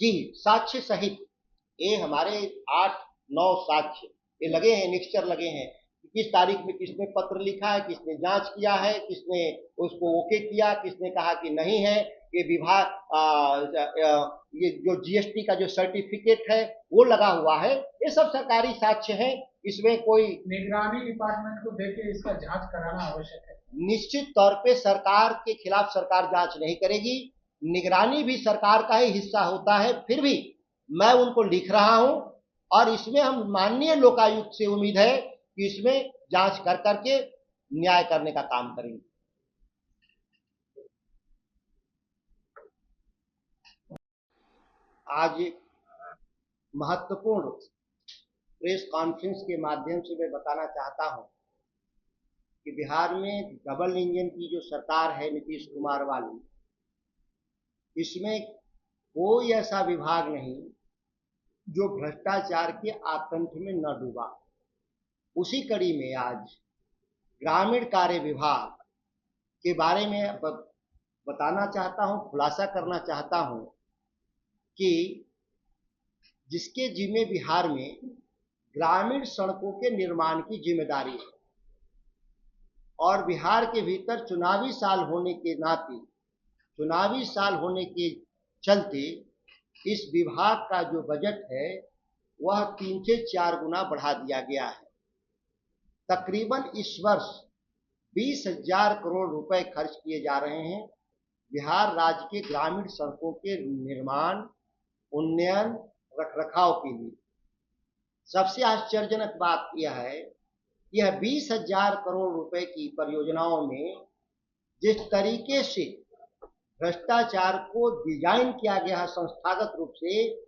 जी, साक्ष्य सहित ये हमारे 8-9 साक्ष्य ये लगे हैं, निश्चर लगे हैं कि किस तारीख में किसने पत्र लिखा है, किसने जांच किया है, किसने उसको ओके किया, किसने कहा कि नहीं है। ये विभाग ये जो जीएसटी का जो सर्टिफिकेट है वो लगा हुआ है। ये सब सरकारी साक्ष्य हैं, इसमें कोई निगरानी डिपार्टमेंट को देके इसका जांच कराना आवश्यक है। निश्चित तौर पे सरकार के खिलाफ सरकार जांच नहीं करेगी, निगरानी भी सरकार का ही हिस्सा होता है। फिर भी मैं उनको लिख रहा हूं और इसमें हम माननीय लोकायुक्त से उम्मीद है कि इसमें जांच कर करके न्याय करने का काम करेंगे। आज महत्वपूर्ण प्रेस कॉन्फ्रेंस के माध्यम से मैं बताना चाहता हूं कि बिहार में डबल इंजन की जो सरकार है नीतीश कुमार वाली, इसमें कोई ऐसा विभाग नहीं जो भ्रष्टाचार के आतंक में न डूबा। उसी कड़ी में आज ग्रामीण कार्य विभाग के बारे में बताना चाहता हूं, खुलासा करना चाहता हूं कि जिसके जिम्मे बिहार में ग्रामीण सड़कों के निर्माण की जिम्मेदारी है और बिहार के भीतर चुनावी साल होने के नाते, चुनावी साल होने के चलते इस विभाग का जो बजट है वह 3 से 4 गुना बढ़ा दिया गया है। तकरीबन इस वर्ष 20,000 करोड़ रुपए खर्च किए जा रहे हैं बिहार राज्य के ग्रामीण सड़कों के निर्माण, उन्नयन, रखरखाव के लिए। सबसे आश्चर्यजनक बात यह है, यह 20,000 करोड़ रुपए की परियोजनाओं में जिस तरीके से भ्रष्टाचार को डिजाइन किया गया है संस्थागत रूप से,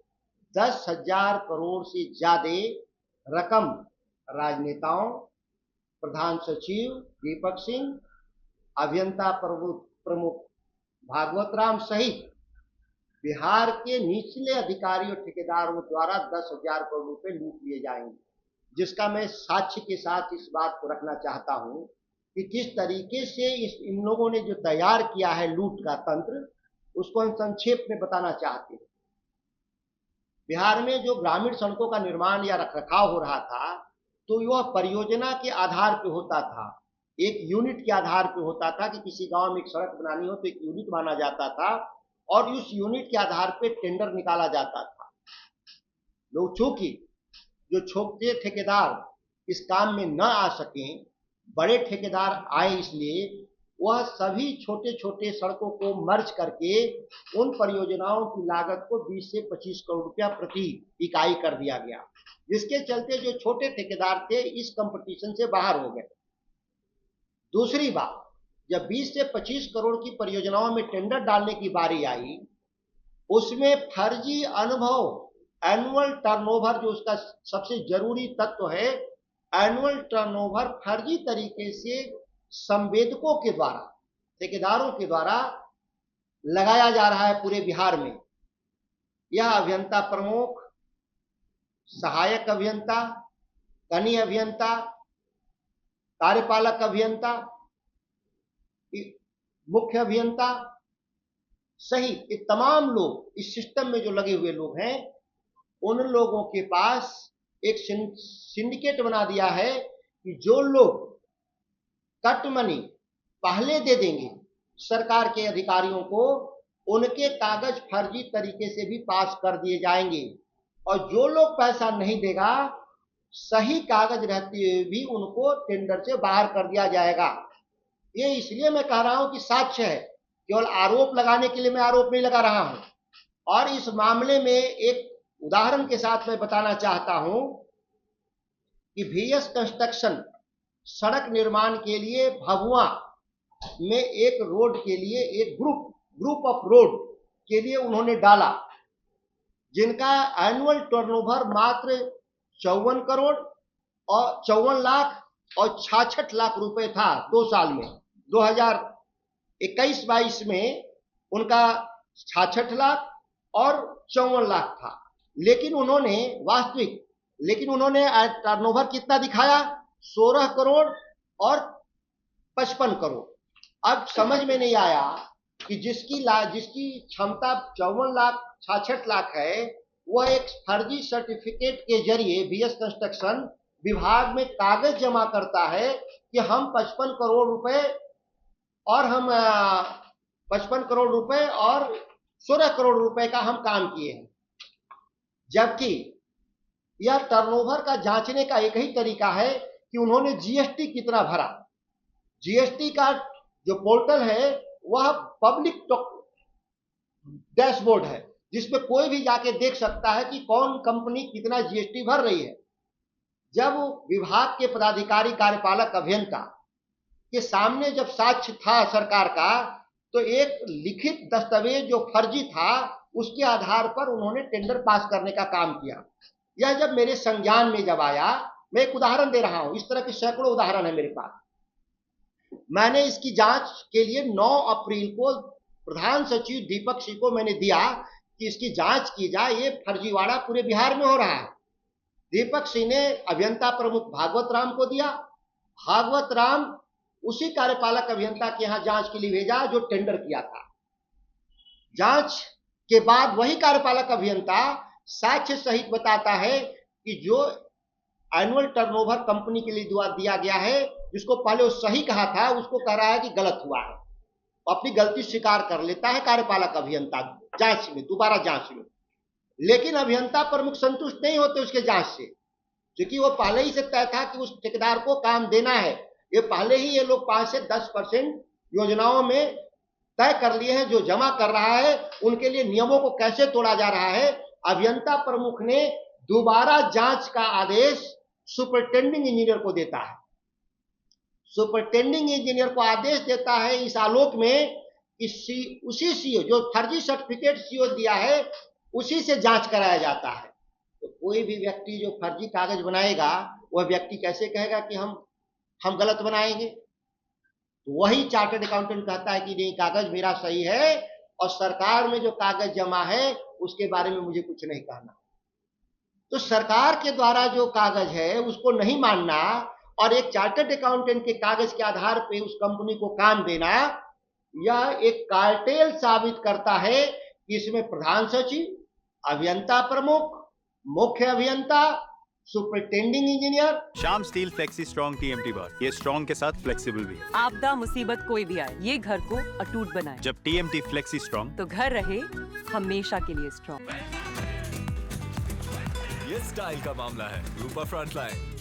10,000 करोड़ से ज्यादा रकम राजनेताओं, प्रधान सचिव दीपक सिंह, अभियंता प्रमुख भागवत राम सहित बिहार के निचले अधिकारियों ठेकेदारों द्वारा 10,000 करोड़ रुपए लूट लिए जाएंगे, जिसका मैं साक्ष्य के साथ इस बात को रखना चाहता हूं कि किस तरीके से इन लोगों ने जो तैयार किया है लूट का तंत्र, उसको हम संक्षेप में बताना चाहते हैं। बिहार में जो ग्रामीण सड़कों का निर्माण या रखरखाव हो रहा था, तो यह परियोजना के आधार पर होता था, एक यूनिट के आधार पर होता था कि किसी गांव में एक सड़क बनानी हो तो एक यूनिट माना जाता था और उस यूनिट के आधार पर टेंडर निकाला जाता था। लोग चूंकि जो छोटे ठेकेदार इस काम में न आ सके, बड़े ठेकेदार आए, इसलिए वह सभी छोटे छोटे सड़कों को मर्ज करके उन परियोजनाओं की लागत को 20 से 25 करोड़ रुपया प्रति इकाई कर दिया गया, जिसके चलते जो छोटे ठेकेदार थे इस कंपटीशन से बाहर हो गए। दूसरी बात, जब 20 से 25 करोड़ की परियोजनाओं में टेंडर डालने की बारी आई, उसमें फर्जी अनुभव, एनुअल टर्नओवर जो उसका सबसे जरूरी तत्व है, एनुअल टर्नओवर फर्जी तरीके से संवेदकों के द्वारा, ठेकेदारों के द्वारा लगाया जा रहा है पूरे बिहार में। यह अभियंता प्रमुख, सहायक अभियंता, कनीय अभियंता, कार्यपालक अभियंता, मुख्य अभियंता सहित ये तमाम लोग इस सिस्टम में जो लगे हुए लोग हैं, उन लोगों के पास एक सिंडिकेट बना दिया है कि जो लोग कट मनी पहले दे देंगे सरकार के अधिकारियों को, उनके कागज फर्जी तरीके से भी पास कर दिए जाएंगे और जो लोग पैसा नहीं देगा, सही कागज रहते हुए भी उनको टेंडर से बाहर कर दिया जाएगा। ये इसलिए मैं कह रहा हूं कि साक्ष्य है, केवल आरोप लगाने के लिए मैं आरोप नहीं लगा रहा हूं। और इस मामले में एक उदाहरण के साथ मैं बताना चाहता हूं कि VS कंस्ट्रक्शन सड़क निर्माण के लिए भभुआ में एक रोड के लिए एक ग्रुप ऑफ रोड के लिए उन्होंने डाला, जिनका एनुअल टर्नओवर मात्र 54 करोड़ और 54 लाख और 66 लाख रुपए था 2 साल में। 2021-22 में उनका 66 लाख और 54 लाख था, लेकिन उन्होंने टर्नओवर कितना दिखाया? 16 करोड़ और 55 करोड़। अब समझ में नहीं आया कि जिसकी क्षमता 54 लाख है, वह एक फर्जी सर्टिफिकेट के जरिए बीएस कंस्ट्रक्शन विभाग में कागज जमा करता है कि हम 55 करोड़ रुपए और 16 करोड़ रुपए का हम काम किए हैं, जबकि यह टर्नओवर का जांचने का एक ही तरीका है कि उन्होंने जीएसटी कितना भरा। जीएसटी का जो पोर्टल है वह पब्लिक डैशबोर्ड है, जिसमें कोई भी जाके देख सकता है कि कौन कंपनी कितना जीएसटी भर रही है। जब विभाग के पदाधिकारी कार्यपालक अभियंता के सामने जब साक्ष्य था सरकार का, तो एक लिखित दस्तावेज जो फर्जी था उसके आधार पर उन्होंने टेंडर पास करने का काम किया। यह जब मेरे संज्ञान में जब आया, मैं एक उदाहरण दे रहा हूं, इस तरह के सैकड़ों उदाहरण है मेरे पास। मैंने इसकी जांच के लिए 9 अप्रैल को प्रधान सचिव दीपक सिंह को मैंने दिया कि इसकी जांच की जाए, ये फर्जीवाड़ा पूरे बिहार में हो रहा है। दीपक सिंह ने अभियंता प्रमुख भागवत राम को दिया। भागवत राम उसी कार्यपालक अभियंता के यहां जांच के लिए भेजा जो टेंडर किया था। जांच के बाद वही कार्यपालक अभियंता साक्ष्य सहित बताता है कि जो एनुअल टर्नओवर कंपनी के लिए दिया गया है, जिसको पहले वो सही कहा था, उसको कह रहा है कि गलत हुआ है। अपनी गलती स्वीकार कर लेता है कार्यपालक अभियंता जांच में, दोबारा जांच में। लेकिन अभियंता प्रमुख संतुष्ट नहीं होते उसके जांच से, क्योंकि वो पहले ही से तय था कि उस ठेकेदार को काम देना है। ये पहले ही ये लोग 5 से 10% योजनाओं में तय कर लिए हैं। जो जमा कर रहा है उनके लिए नियमों को कैसे तोड़ा जा रहा है। अभियंता प्रमुख ने दोबारा जांच का आदेश सुपरिटेंडिंग इंजीनियर को देता है। सुपरिटेंडिंग इंजीनियर को आदेश देता है इस आलोक में कि उसी सीओ जो फर्जी सर्टिफिकेट सीओ दिया है उसी से जांच कराया जाता है। तो कोई भी व्यक्ति जो फर्जी कागज बनाएगा, वह व्यक्ति कैसे कहेगा कि हम गलत बनाएंगे। तो वही चार्टर्ड अकाउंटेंट कहता है कि नहीं, कागज मेरा सही है और सरकार में जो कागज जमा है उसके बारे में मुझे कुछ नहीं कहना। तो सरकार के द्वारा जो कागज है उसको नहीं मानना और एक चार्टर्ड अकाउंटेंट के कागज के आधार पे उस कंपनी को काम देना, यह एक कार्टेल साबित करता है कि इसमें प्रधान सचिव, अभियंता प्रमुख, मुख्य अभियंता, superintending engineer. Shyam steel flexi strong TMT बार, ये स्ट्रॉन्ग के साथ फ्लेक्सिबल भी है। आपदा मुसीबत कोई भी आए, ये घर को अटूट बनाए। जब टीएमटी फ्लेक्सी स्ट्रॉन्ग, तो घर रहे हमेशा के लिए स्ट्रॉन्ग। ये स्टाइल का मामला है। रूपा फ्रंटलाइन।